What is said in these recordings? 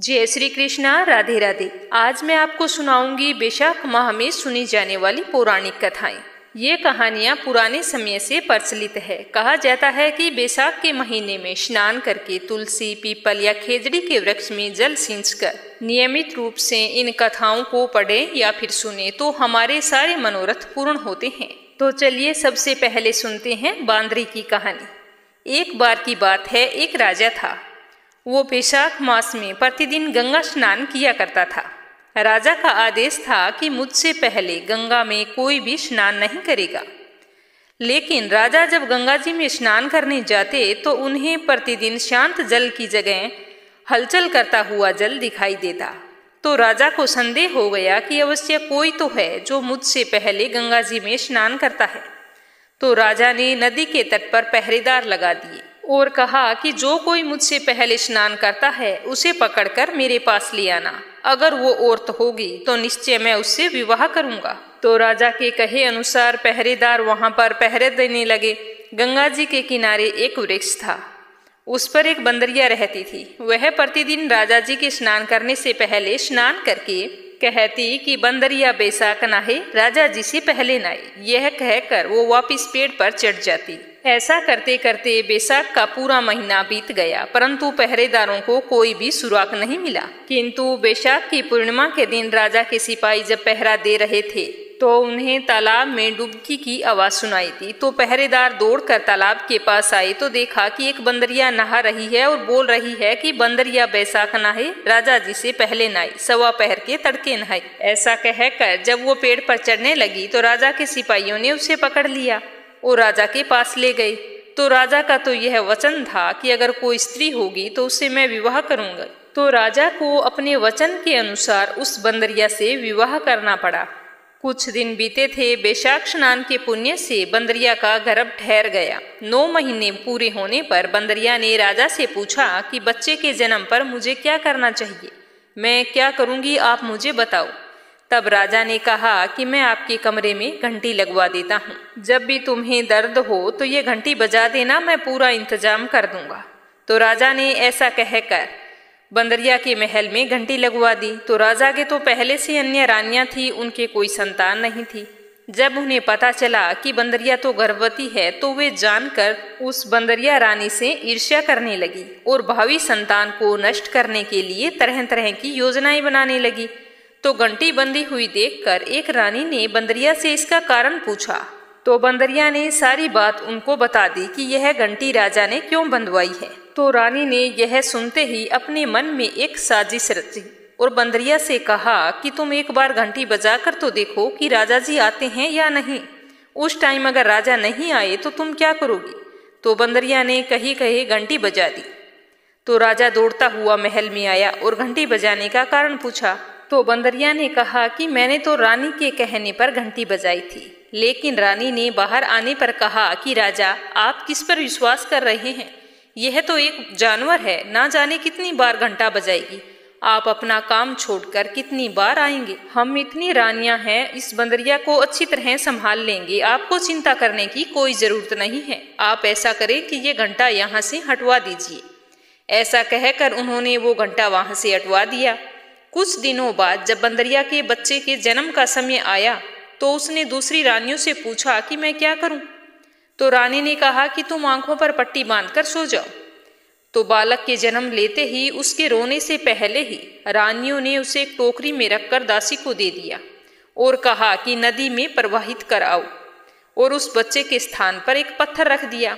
जय श्री कृष्णा। राधे राधे। आज मैं आपको सुनाऊंगी बैसाख माह में सुनी जाने वाली पौराणिक कथाएं। ये कहानियां पुराने समय से प्रचलित है। कहा जाता है कि बैसाख के महीने में स्नान करके तुलसी, पीपल या खेजड़ी के वृक्ष में जल सींचकर नियमित रूप से इन कथाओं को पढ़ें या फिर सुने तो हमारे सारे मनोरथ पूर्ण होते हैं। तो चलिए सबसे पहले सुनते हैं बांदरी की कहानी। एक बार की बात है, एक राजा था। वो बैसाख मास में प्रतिदिन गंगा स्नान किया करता था। राजा का आदेश था कि मुझसे पहले गंगा में कोई भी स्नान नहीं करेगा। लेकिन राजा जब गंगा जी में स्नान करने जाते तो उन्हें प्रतिदिन शांत जल की जगह हलचल करता हुआ जल दिखाई देता। तो राजा को संदेह हो गया कि अवश्य कोई तो है जो मुझसे पहले गंगा जी में स्नान करता है। तो राजा ने नदी के तट पर पहरेदार लगा दिए और कहा कि जो कोई मुझसे पहले स्नान करता है उसे पकड़कर मेरे पास ले आना। अगर वो औरत होगी तो निश्चय मैं उससे विवाह करूंगा। तो राजा के कहे अनुसार पहरेदार वहां पर पहरे देने लगे। गंगा जी के किनारे एक वृक्ष था, उस पर एक बंदरिया रहती थी। वह प्रतिदिन राजा जी के स्नान करने से पहले स्नान करके कहती कि बंदरिया बैसाख नहाए, राजा जी से पहले नहाए। यह कहकर वो वापिस पेड़ पर चढ़ जाती। ऐसा करते करते बैसाख का पूरा महीना बीत गया, परंतु पहरेदारों को कोई भी सुराग नहीं मिला। किंतु बैसाख की पूर्णिमा के दिन राजा के सिपाही जब पहरा दे रहे थे तो उन्हें तालाब में डुबकी की आवाज सुनाई दी। तो पहरेदार दौड़कर तालाब के पास आए तो देखा कि एक बंदरिया नहा रही है और बोल रही है कि बंदरिया बैसाख नहाए, राजा जी से पहले नहाए, सवा पहर के तड़के नहाए। ऐसा कहकर जब वो पेड़ पर चढ़ने लगी तो राजा के सिपाहियों ने उसे पकड़ लिया और राजा के पास ले गए। तो राजा का तो यह वचन था कि अगर कोई स्त्री होगी तो उससे मैं विवाह करूंगा। तो राजा को अपने वचन के अनुसार उस बंदरिया से विवाह करना पड़ा। कुछ दिन बीते थे। बैसाख स्नान के पुण्य से बंदरिया का गर्भ ठहर गया। 9 महीने पूरे होने पर बंदरिया ने राजा से पूछा कि बच्चे के जन्म पर मुझे क्या करना चाहिए, मैं क्या करूंगी, आप मुझे बताओ। तब राजा ने कहा कि मैं आपके कमरे में घंटी लगवा देता हूँ। जब भी तुम्हें दर्द हो तो ये घंटी बजा देना, मैं पूरा इंतजाम कर दूंगा। तो राजा ने ऐसा कहकर बंदरिया के महल में घंटी लगवा दी। तो राजा के तो पहले से अन्य रानियां थी, उनके कोई संतान नहीं थी। जब उन्हें पता चला कि बंदरिया तो गर्भवती है तो वे जानकर उस बंदरिया रानी से ईर्ष्या करने लगी और भावी संतान को नष्ट करने के लिए तरह तरह की योजनाएं बनाने लगी। तो घंटी बंधी हुई देखकर एक रानी ने बंदरिया से इसका कारण पूछा। तो बंदरिया ने सारी बात उनको बता दी कि यह घंटी राजा ने क्यों बंधवाई है। तो रानी ने यह सुनते ही अपने मन में एक साजिश रची और बंदरिया से कहा कि तुम एक बार घंटी बजाकर तो देखो कि राजा जी आते हैं या नहीं। उस टाइम अगर राजा नहीं आए तो तुम क्या करोगी। तो बंदरिया ने कही कही घंटी बजा दी। तो राजा दौड़ता हुआ महल में आया और घंटी बजाने का कारण पूछा। तो बंदरिया ने कहा कि मैंने तो रानी के कहने पर घंटी बजाई थी, लेकिन रानी ने बाहर आने पर कहा कि राजा आप किस पर विश्वास कर रहे हैं, यह तो एक जानवर है, ना जाने कितनी बार घंटा बजाएगी। आप अपना काम छोड़कर कितनी बार आएंगे। हम इतनी रानियां हैं, इस बंदरिया को अच्छी तरह संभाल लेंगे, आपको चिंता करने की कोई जरूरत नहीं है। आप ऐसा करें कि ये घंटा यहाँ से हटवा दीजिए। ऐसा कहकर उन्होंने वो घंटा वहां से हटवा दिया। कुछ दिनों बाद जब बंदरिया के बच्चे के जन्म का समय आया तो उसने दूसरी रानियों से पूछा कि मैं क्या करूं। तो रानी ने कहा कि तुम आंखों पर पट्टी बांधकर सो जाओ। तो बालक के जन्म लेते ही उसके रोने से पहले ही रानियों ने उसे एक टोकरी में रखकर दासी को दे दिया और कहा कि नदी में प्रवाहित कर आओ, और उस बच्चे के स्थान पर एक पत्थर रख दिया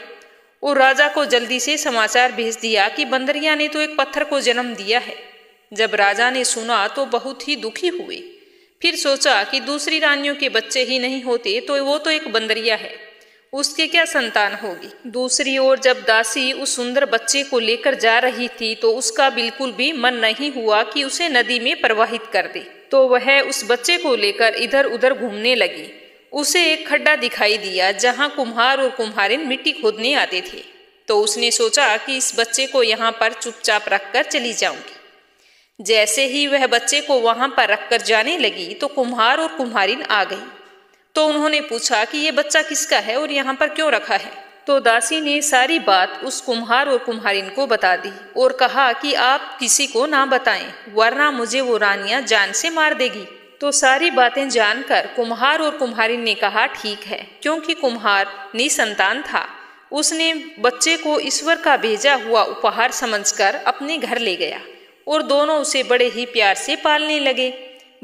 और राजा को जल्दी से समाचार भेज दिया कि बंदरिया ने तो एक पत्थर को जन्म दिया है। जब राजा ने सुना तो बहुत ही दुखी हुए। फिर सोचा कि दूसरी रानियों के बच्चे ही नहीं होते तो वो तो एक बंदरिया है, उसके क्या संतान होगी। दूसरी ओर जब दासी उस सुंदर बच्चे को लेकर जा रही थी तो उसका बिल्कुल भी मन नहीं हुआ कि उसे नदी में प्रवाहित कर दे। तो वह उस बच्चे को लेकर इधर उधर घूमने लगी। उसे एक खड्डा दिखाई दिया जहां कुम्हार और कुम्हारिन मिट्टी खोदने आते थे। तो उसने सोचा कि इस बच्चे को यहाँ पर चुपचाप रखकर चली जाऊंगी। जैसे ही वह बच्चे को वहां पर रखकर जाने लगी तो कुम्हार और कुम्हारिन आ गई। तो उन्होंने पूछा कि ये बच्चा किसका है और यहाँ पर क्यों रखा है। तो दासी ने सारी बात उस कुम्हार और कुम्हारिन को बता दी और कहा कि आप किसी को ना बताएं, वरना मुझे वो रानियां जान से मार देगी। तो सारी बातें जानकर कुम्हार और कुम्हारिन ने कहा ठीक है, क्योंकि कुम्हार निसंतान था। उसने बच्चे को ईश्वर का भेजा हुआ उपहार समझकर अपने घर ले गया और दोनों उसे बड़े ही प्यार से पालने लगे।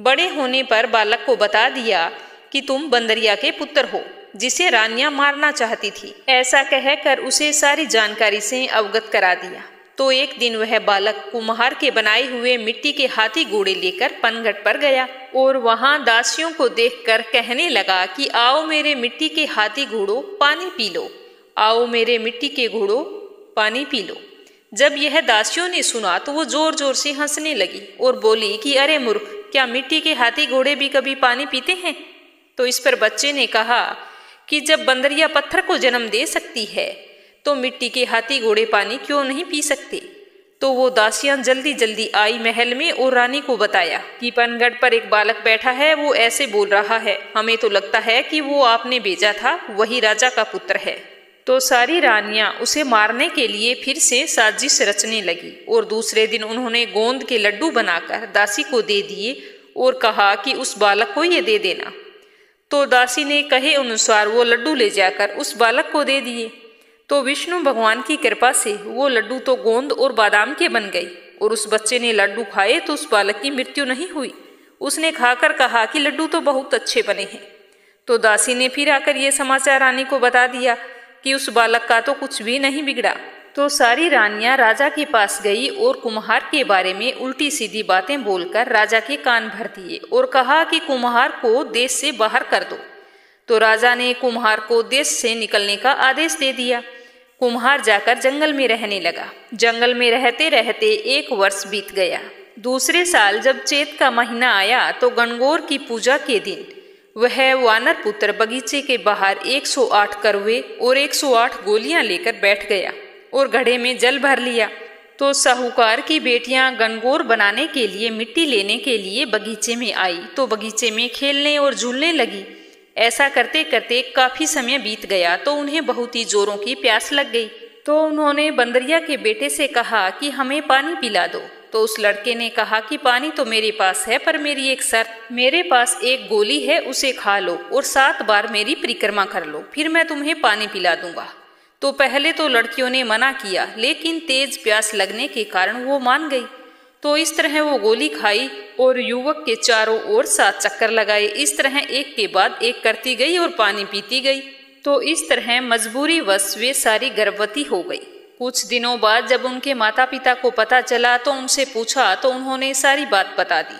बड़े होने पर बालक को बता दिया कि तुम बंदरिया के पुत्र हो, जिसे रानियां मारना चाहती थी। ऐसा कहकर उसे सारी जानकारी से अवगत करा दिया। तो एक दिन वह बालक कुम्हार के बनाए हुए मिट्टी के हाथी घोड़े लेकर पनघट पर गया और वहां दासियों को देखकर कहने लगा कि आओ मेरे मिट्टी के हाथी घोड़ों, पानी पी लो, आओ मेरे मिट्टी के घोड़ों, पानी पी लो। जब यह दासियों ने सुना तो वो जोर जोर से हंसने लगी और बोली कि अरे मूर्ख, क्या मिट्टी के हाथी घोड़े भी कभी पानी पीते हैं? तो इस पर बच्चे ने कहा कि जब बंदरिया पत्थर को जन्म दे सकती है तो मिट्टी के हाथी घोड़े पानी क्यों नहीं पी सकते। तो वो दासियां जल्दी जल्दी आई महल में और रानी को बताया कि पनघट पर एक बालक बैठा है, वो ऐसे बोल रहा है, हमें तो लगता है कि वो आपने भेजा था वही राजा का पुत्र है। तो सारी रानियां उसे मारने के लिए फिर से साजिश रचने लगी और दूसरे दिन उन्होंने गोंद के लड्डू बनाकर दासी को दे दिए और कहा कि उस बालक को ये दे देना। तो दासी ने कहे अनुसार वो लड्डू ले जाकर उस बालक को दे दिए। तो विष्णु भगवान की कृपा से वो लड्डू तो गोंद और बादाम के बन गई और उस बच्चे ने लड्डू खाए तो उस बालक की मृत्यु नहीं हुई। उसने खाकर कहा कि लड्डू तो बहुत अच्छे बने हैं। तो दासी ने फिर आकर ये समाचार रानी को बता दिया कि उस बालक का तो कुछ भी नहीं बिगड़ा। तो सारी रानियां राजा के पास गई और कुम्हार के बारे में उल्टी सीधी बातें बोलकर राजा के कान भर दिए और कहा कि कुम्हार को देश से बाहर कर दो। तो राजा ने कुम्हार को देश से निकलने का आदेश दे दिया। कुम्हार जाकर जंगल में रहने लगा। जंगल में रहते रहते 1 वर्ष बीत गया। दूसरे साल जब चैत का महीना आया तो गणगौर की पूजा के दिन वह वानर पुत्र बगीचे के बाहर 108 करवे और 108 गोलियां लेकर बैठ गया और घड़े में जल भर लिया। तो साहूकार की बेटियां गणगौर बनाने के लिए मिट्टी लेने के लिए बगीचे में आई तो बगीचे में खेलने और झूलने लगी। ऐसा करते करते काफी समय बीत गया तो उन्हें बहुत ही जोरों की प्यास लग गई। तो उन्होंने बंदरिया के बेटे से कहा कि हमें पानी पिला दो। तो उस लड़के ने कहा कि पानी तो मेरे पास है, पर मेरी एक शर्त, मेरे पास एक गोली है, उसे खा लो और 7 बार मेरी परिक्रमा कर लो, फिर मैं तुम्हें पानी पिला दूंगा। तो पहले तो लड़कियों ने मना किया, लेकिन तेज प्यास लगने के कारण वो मान गई। तो इस तरह वो गोली खाई और युवक के चारों ओर 7 चक्कर लगाए। इस तरह एक के बाद एक करती गई और पानी पीती गई। तो इस तरह मजबूरी वश वे सारी गर्भवती हो गई। कुछ दिनों बाद जब उनके माता पिता को पता चला तो उनसे पूछा तो उन्होंने सारी बात बता दी।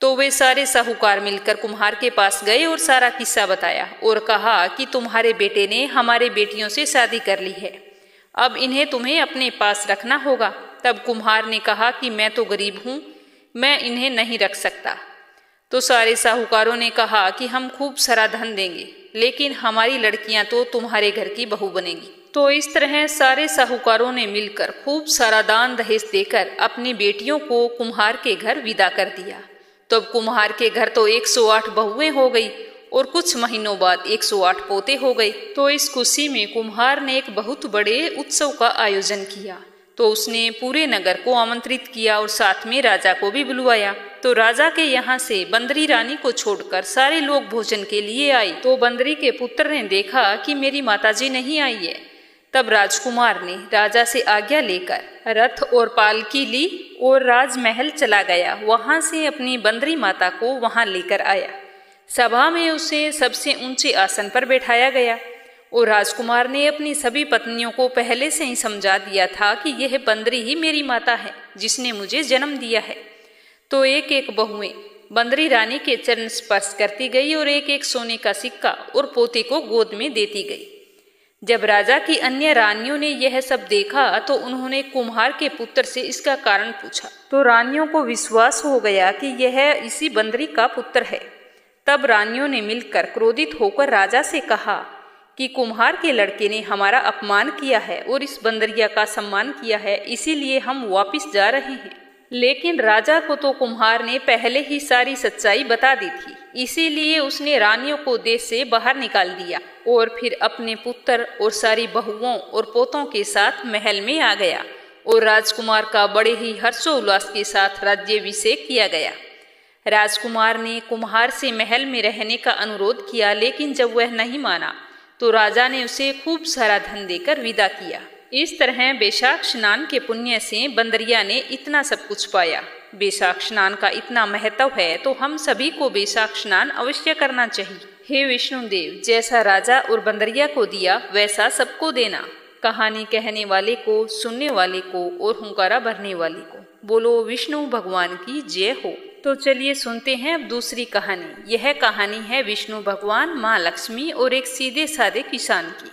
तो वे सारे साहूकार मिलकर कुम्हार के पास गए और सारा किस्सा बताया और कहा कि तुम्हारे बेटे ने हमारे बेटियों से शादी कर ली है, अब इन्हें तुम्हें अपने पास रखना होगा। तब कुम्हार ने कहा कि मैं तो गरीब हूँ, मैं इन्हें नहीं रख सकता। तो सारे साहूकारों ने कहा कि हम खूब सारा धन देंगे, लेकिन हमारी लड़कियां तो तुम्हारे घर की बहू बनेगी। तो इस तरह सारे साहूकारों ने मिलकर खूब सारा दान दहेज देकर अपनी बेटियों को कुम्हार के घर विदा कर दिया। तब कुम्हार के घर तो 108 बहुएं हो गई और कुछ महीनों बाद 108 पोते हो गए। तो इस खुशी में कुम्हार ने एक बहुत बड़े उत्सव का आयोजन किया। तो उसने पूरे नगर को आमंत्रित किया और साथ में राजा को भी बुलवाया। तो राजा के यहाँ से बंदरी रानी को छोड़कर सारे लोग भोजन के लिए आए। तो बंदरी के पुत्र ने देखा कि मेरी माताजी नहीं आई है। तब राजकुमार ने राजा से आज्ञा लेकर रथ और पालकी ली और राजमहल चला गया। वहां से अपनी बंदरी माता को वहां लेकर आया। सभा में उसे सबसे ऊंचे आसन पर बैठाया गया और राजकुमार ने अपनी सभी पत्नियों को पहले से ही समझा दिया था कि यह बंदरी ही मेरी माता है, जिसने मुझे जन्म दिया है। तो एक एक बहुएं बंदरी रानी के चरण स्पर्श करती गई और एक एक सोने का सिक्का और पोते को गोद में देती गई। जब राजा की अन्य रानियों ने यह सब देखा तो उन्होंने कुम्हार के पुत्र से इसका कारण पूछा। तो रानियों को विश्वास हो गया कि यह इसी बंदरी का पुत्र है। तब रानियों ने मिलकर क्रोधित होकर राजा से कहा कि कुम्हार के लड़के ने हमारा अपमान किया है और इस बंदरिया का सम्मान किया है, इसीलिए हम वापिस जा रहे हैं। लेकिन राजा को तो कुम्हार ने पहले ही सारी सच्चाई बता दी थी, इसीलिए उसने रानियों को देश से बाहर निकाल दिया और फिर अपने पुत्र और सारी बहुओं और पोतों के साथ महल में आ गया और राजकुमार का बड़े ही हर्षोल्लास के साथ राज्याभिषेक किया गया। राजकुमार ने कुम्हार से महल में रहने का अनुरोध किया, लेकिन जब वह नहीं माना तो राजा ने उसे खूब सारा धन देकर विदा किया। इस तरह बैशाख स्नान के पुण्य से बंदरिया ने इतना सब कुछ पाया। बैशाख स्नान का इतना महत्व है तो हम सभी को बैशाख स्नान अवश्य करना चाहिए। हे विष्णुदेव, जैसा राजा और बंदरिया को दिया वैसा सबको देना। कहानी कहने वाले को, सुनने वाले को और हुंकारा भरने वाले को बोलो विष्णु भगवान की जय हो। तो चलिए सुनते हैं अब दूसरी कहानी। यह कहानी है विष्णु भगवान, माँ लक्ष्मी और एक सीधे साधे किसान की।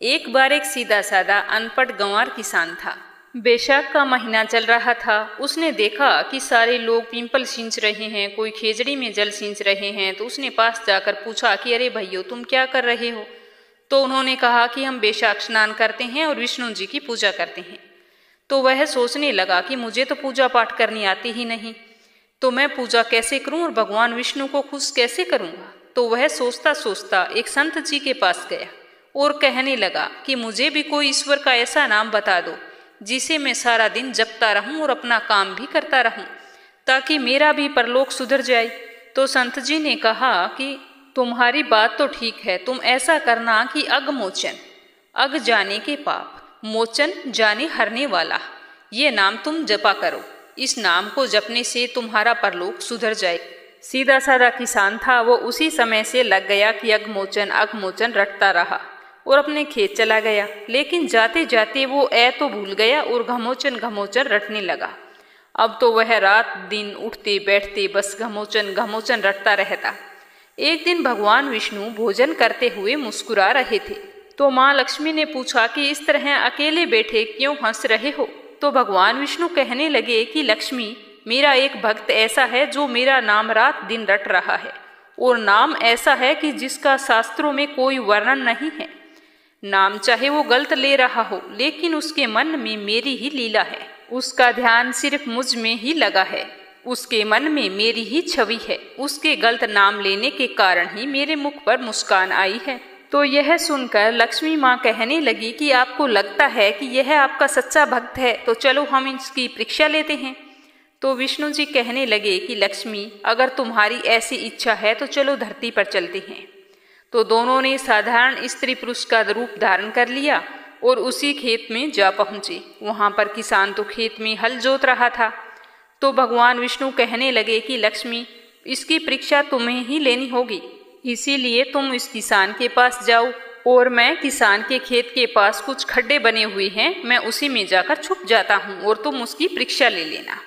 एक बार एक सीधा साधा अनपढ़ गंवार किसान था। बैशाख का महीना चल रहा था। उसने देखा कि सारे लोग पीपल सींच रहे हैं, कोई खेजड़ी में जल सींच रहे हैं, तो उसने पास जाकर पूछा कि अरे भैया तुम क्या कर रहे हो? तो उन्होंने कहा कि हम बैशाख स्नान करते हैं और विष्णु जी की पूजा करते हैं। तो वह सोचने लगा कि मुझे तो पूजा पाठ करनी आती ही नहीं, तो मैं पूजा कैसे करूं और भगवान विष्णु को खुश कैसे करूंगा। तो वह सोचता सोचता एक संत जी के पास गया और कहने लगा कि मुझे भी कोई ईश्वर का ऐसा नाम बता दो जिसे मैं सारा दिन जपता रहूं और अपना काम भी करता रहूं, ताकि मेरा भी परलोक सुधर जाए। तो संत जी ने कहा कि तुम्हारी बात तो ठीक है, तुम ऐसा करना कि अग मोचन, अग जाने के पाप, मोचन जाने हरने वाला, ये नाम तुम जपा करो। इस नाम को जपने से तुम्हारा परलोक सुधर जाए। सीधा साधा किसान था, वो उसी समय से लग गया कि अगमोचन रटता रहा और अपने खेत चला गया। लेकिन जाते जाते वो तो भूल गया और घमोचन रटने लगा। अब तो वह रात दिन उठते बैठते बस घमोचन रटता रहता। एक दिन भगवान विष्णु भोजन करते हुए मुस्कुरा रहे थे, तो माँ लक्ष्मी ने पूछा कि इस तरह अकेले बैठे क्यों हंस रहे हो? तो भगवान विष्णु कहने लगे कि लक्ष्मी, मेरा एक भक्त ऐसा है जो मेरा नाम रात दिन रट रहा है, और नाम ऐसा है कि जिसका शास्त्रों में कोई वर्णन नहीं है। नाम चाहे वो गलत ले रहा हो, लेकिन उसके मन में मेरी ही लीला है, उसका ध्यान सिर्फ मुझ में ही लगा है, उसके मन में मेरी ही छवि है। उसके गलत नाम लेने के कारण ही मेरे मुख पर मुस्कान आई है। तो यह सुनकर लक्ष्मी माँ कहने लगी कि आपको लगता है कि यह आपका सच्चा भक्त है, तो चलो हम इसकी परीक्षा लेते हैं। तो विष्णु जी कहने लगे कि लक्ष्मी, अगर तुम्हारी ऐसी इच्छा है तो चलो धरती पर चलते हैं। तो दोनों ने साधारण स्त्री पुरुष का रूप धारण कर लिया और उसी खेत में जा पहुंचे। वहां पर किसान तो खेत में हल जोत रहा था। तो भगवान विष्णु कहने लगे कि लक्ष्मी, इसकी परीक्षा तुम्हें ही लेनी होगी, इसीलिए तुम इस किसान के पास जाओ और मैं किसान के खेत के पास कुछ खड्डे बने हुए हैं, मैं उसी में जाकर छुप जाता हूँ और तुम उसकी परीक्षा ले लेना।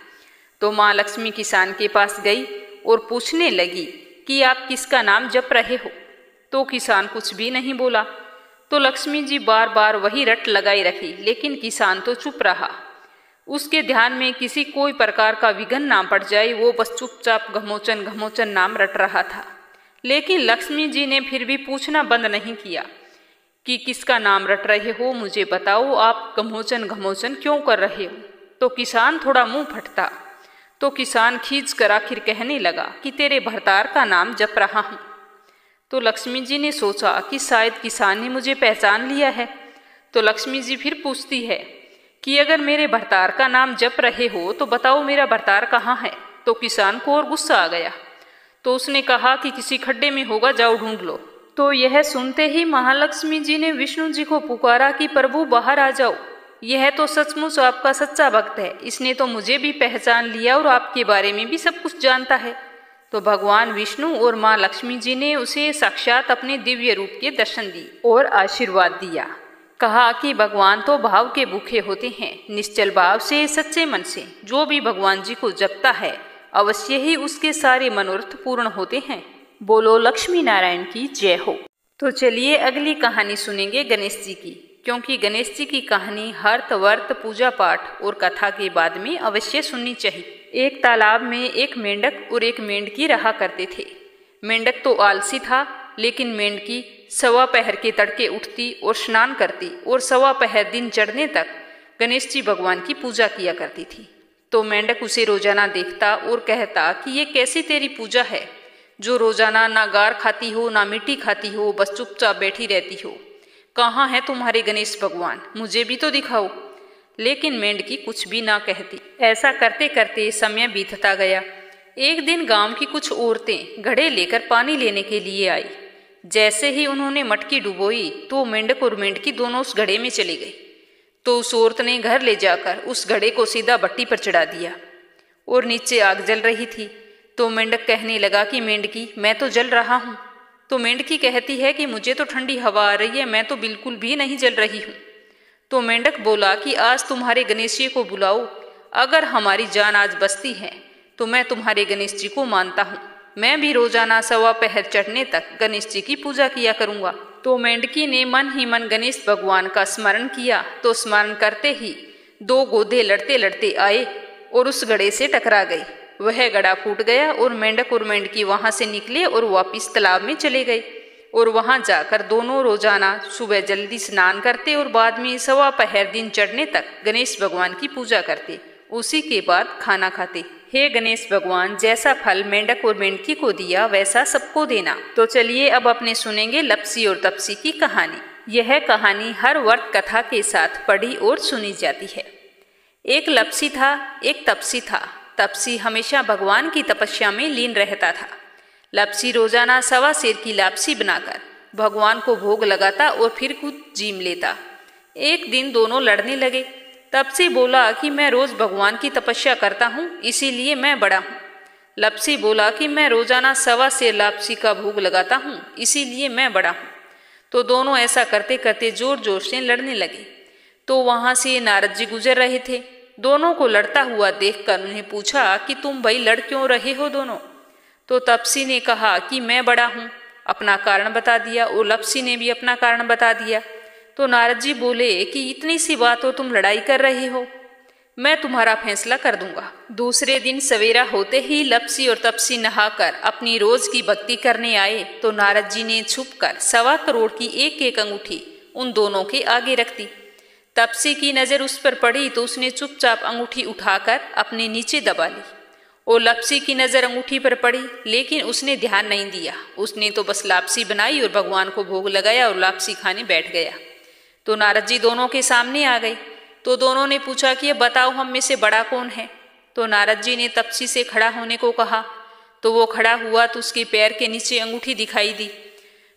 तो माँ लक्ष्मी किसान के पास गई और पूछने लगी कि आप किसका नाम जप रहे हो? तो किसान कुछ भी नहीं बोला। तो लक्ष्मी जी बार बार वही रट लगाई रखी, लेकिन किसान तो चुप रहा। उसके ध्यान में किसी कोई प्रकार का विघ्न ना पड़ जाए, वो बस चुपचाप घमोचन नाम रट रहा था। लेकिन लक्ष्मी जी ने फिर भी पूछना बंद नहीं किया कि किसका नाम रट रहे हो, मुझे बताओ, आप घमोचन क्यों कर रहे हो? तो किसान थोड़ा मुंह फटता। तो किसान खींच कर आखिर कहने लगा कि तेरे भरतार का नाम जप रहा हूँ। तो लक्ष्मी जी ने सोचा कि शायद किसान ने मुझे पहचान लिया है। तो लक्ष्मी जी फिर पूछती है कि अगर मेरे भरतार का नाम जप रहे हो तो बताओ मेरा भरतार कहाँ है? तो किसान को और गुस्सा आ गया। तो उसने कहा कि किसी खड्डे में होगा, जाओ ढूंढ लो। तो यह सुनते ही महालक्ष्मी जी ने विष्णु जी को पुकारा कि प्रभु बाहर आ जाओ, यह तो सचमुच आपका सच्चा भक्त है, इसने तो मुझे भी पहचान लिया और आपके बारे में भी सब कुछ जानता है। तो भगवान विष्णु और माँ लक्ष्मी जी ने उसे साक्षात अपने दिव्य रूप के दर्शन दिए और आशीर्वाद दिया। कहा कि भगवान तो भाव के भूखे होते हैं, निश्चल भाव से सच्चे मन से जो भी भगवान जी को जपता है अवश्य ही उसके सारे मनोरथ पूर्ण होते हैं। बोलो लक्ष्मी नारायण की जय हो। तो चलिए अगली कहानी सुनेंगे गणेश जी की, क्योंकि गणेश जी की कहानी हर्त वर्त पूजा पाठ और कथा के बाद में अवश्य सुननी चाहिए। एक तालाब में एक मेंढक और एक मेंढकी रहा करते थे। मेंढक तो आलसी था, लेकिन मेंढकी सवा पहर के तड़के उठती और स्नान करती और सवा पहर दिन चढ़ने तक गणेश जी भगवान की पूजा किया करती थी। तो मेंढक उसे रोजाना देखता और कहता कि ये कैसी तेरी पूजा है, जो रोजाना ना गार खाती हो ना मिट्टी खाती हो, बस चुपचाप बैठी रहती हो। कहाँ है तुम्हारे गणेश भगवान, मुझे भी तो दिखाओ। लेकिन मेंढकी कुछ भी ना कहती। ऐसा करते करते समय बीतता गया। एक दिन गांव की कुछ औरतें घड़े लेकर पानी लेने के लिए आई। जैसे ही उन्होंने मटकी डुबोई तो मेंढक और मेंढकी दोनों उस घड़े में चली गई। तो उस औरत ने घर ले जाकर उस घड़े को सीधा भट्टी पर चढ़ा दिया और नीचे आग जल रही थी। तो मेंढक कहने लगा कि मेंढकी, मैं तो जल रहा हूँ। तो मेंढकी कहती है कि मुझे तो ठंडी हवा आ रही है, मैं तो बिल्कुल भी नहीं जल रही हूँ। तो मेंढक बोला कि आज तुम्हारे गणेश जी को बुलाओ, अगर हमारी जान आज बचती है तो मैं तुम्हारे गणेश जी को मानता हूँ। मैं भी रोजाना 1.25 पहर चढ़ने तक गणेश जी की पूजा किया करूँगा। तो मेंढकी ने मन ही मन गणेश भगवान का स्मरण किया। तो स्मरण करते ही 2 गोधे लड़ते लड़ते आए और उस घड़े से टकरा गई। वह घड़ा फूट गया और मेंढक और मेंढकी वहां से निकले और वापिस तालाब में चले गए। और वहां जाकर दोनों रोजाना सुबह जल्दी स्नान करते और बाद में 1.25 पहर दिन चढ़ने तक गणेश भगवान की पूजा करते। उसी के बाद खाना खाते। हे गणेश भगवान, जैसा फल मेंढक और मेंढकी को दिया वैसा सबको देना। तो चलिए अब अपने सुनेंगे लपसी और तपसी की कहानी। यह कहानी हर वर्त कथा के साथ पढ़ी और सुनी जाती है। एक लपसी था, एक तपसी था। तपसी हमेशा भगवान की तपस्या में लीन रहता था। लपसी रोजाना 1.25 सेर की लापसी बनाकर भगवान को भोग लगाता और फिर कुछ जीम लेता। एक दिन दोनों लड़ने लगे। तपसी बोला कि मैं रोज भगवान की तपस्या करता हूँ, इसीलिए मैं बड़ा हूँ। लपसी बोला कि मैं रोजाना 1.25 सेर लापसी का भोग लगाता हूँ, इसीलिए मैं बड़ा हूँ। तो दोनों ऐसा करते करते जोर जोर से लड़ने लगे। तो वहां से नारद जी गुजर रहे थे। दोनों को लड़ता हुआ देखकर उन्हें पूछा कि तुम भाई लड़ क्यों रहे हो दोनों। तो तपसी ने कहा कि मैं बड़ा हूँ, अपना कारण बता दिया। और लपसी ने भी अपना कारण बता दिया। तो नारद जी बोले कि इतनी सी बात हो तुम लड़ाई कर रहे हो, मैं तुम्हारा फैसला कर दूंगा। दूसरे दिन सवेरा होते ही लपसी और तपसी नहाकर अपनी रोज की भक्ति करने आए। तो नारद जी ने छुपकर 1.25 करोड़ की एक अंगूठी उन दोनों के आगे रख दी। तपसी की नजर उस पर पड़ी तो उसने चुपचाप अंगूठी उठाकर अपने नीचे दबा ली। और लपसी की नजर अंगूठी पर पड़ी, लेकिन उसने ध्यान नहीं दिया। उसने तो बस लापसी बनाई और भगवान को भोग लगाया और लापसी खाने बैठ गया। तो नारद जी दोनों के सामने आ गई। तो दोनों ने पूछा कि अब बताओ हम में से बड़ा कौन है। तो नारद जी ने तपसी से खड़ा होने को कहा। तो वो खड़ा हुआ तो उसके पैर के नीचे अंगूठी दिखाई दी।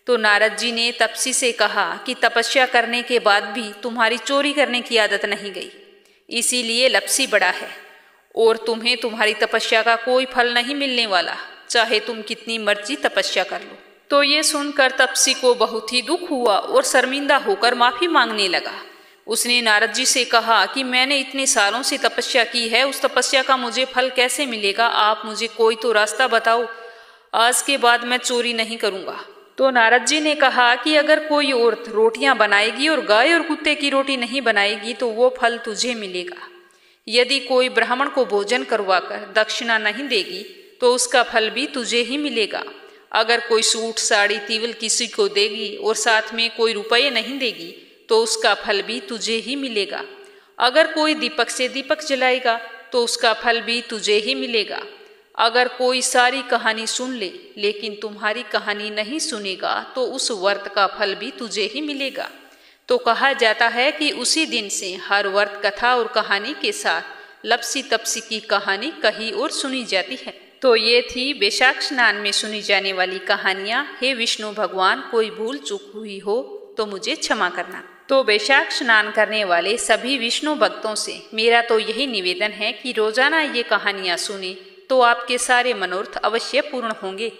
तो नारद जी ने तपसी से कहा कि तपस्या करने के बाद भी तुम्हारी चोरी करने की आदत नहीं गई, इसीलिए लपसी बड़ा है और तुम्हें तुम्हारी तपस्या का कोई फल नहीं मिलने वाला, चाहे तुम कितनी मर्जी तपस्या कर लो। तो ये सुनकर तपसी को बहुत ही दुख हुआ और शर्मिंदा होकर माफी मांगने लगा। उसने नारद जी से कहा कि मैंने इतने सालों से तपस्या की है, उस तपस्या का मुझे फल कैसे मिलेगा, आप मुझे कोई तो रास्ता बताओ, आज के बाद मैं चोरी नहीं करूंगा। तो नारद जी ने कहा कि अगर कोई औरत रोटियां बनाएगी और गाय और कुत्ते की रोटी नहीं बनाएगी तो वो फल तुझे मिलेगा। यदि कोई ब्राह्मण को भोजन करवाकर दक्षिणा नहीं देगी तो उसका फल भी तुझे ही मिलेगा। अगर कोई सूट साड़ी तीवल किसी को देगी और साथ में कोई रुपये नहीं देगी तो उसका फल भी तुझे ही मिलेगा। अगर कोई दीपक से दीपक जलाएगा तो उसका फल भी तुझे ही मिलेगा। अगर कोई सारी कहानी सुन ले लेकिन तुम्हारी कहानी नहीं सुनेगा तो उस व्रत का फल भी तुझे ही मिलेगा। तो कहा जाता है कि उसी दिन से हर व्रत कथा और कहानी के साथ लपसी तपसी की कहानी कही और सुनी जाती है। तो ये थी वैशाख स्नान में सुनी जाने वाली कहानियाँ। हे विष्णु भगवान, कोई भूल चूक हुई हो तो मुझे क्षमा करना। तो वैशाख स्नान करने वाले सभी विष्णु भक्तों से मेरा तो यही निवेदन है कि रोजाना ये कहानियाँ सुने तो आपके सारे मनोरथ अवश्य पूर्ण होंगे।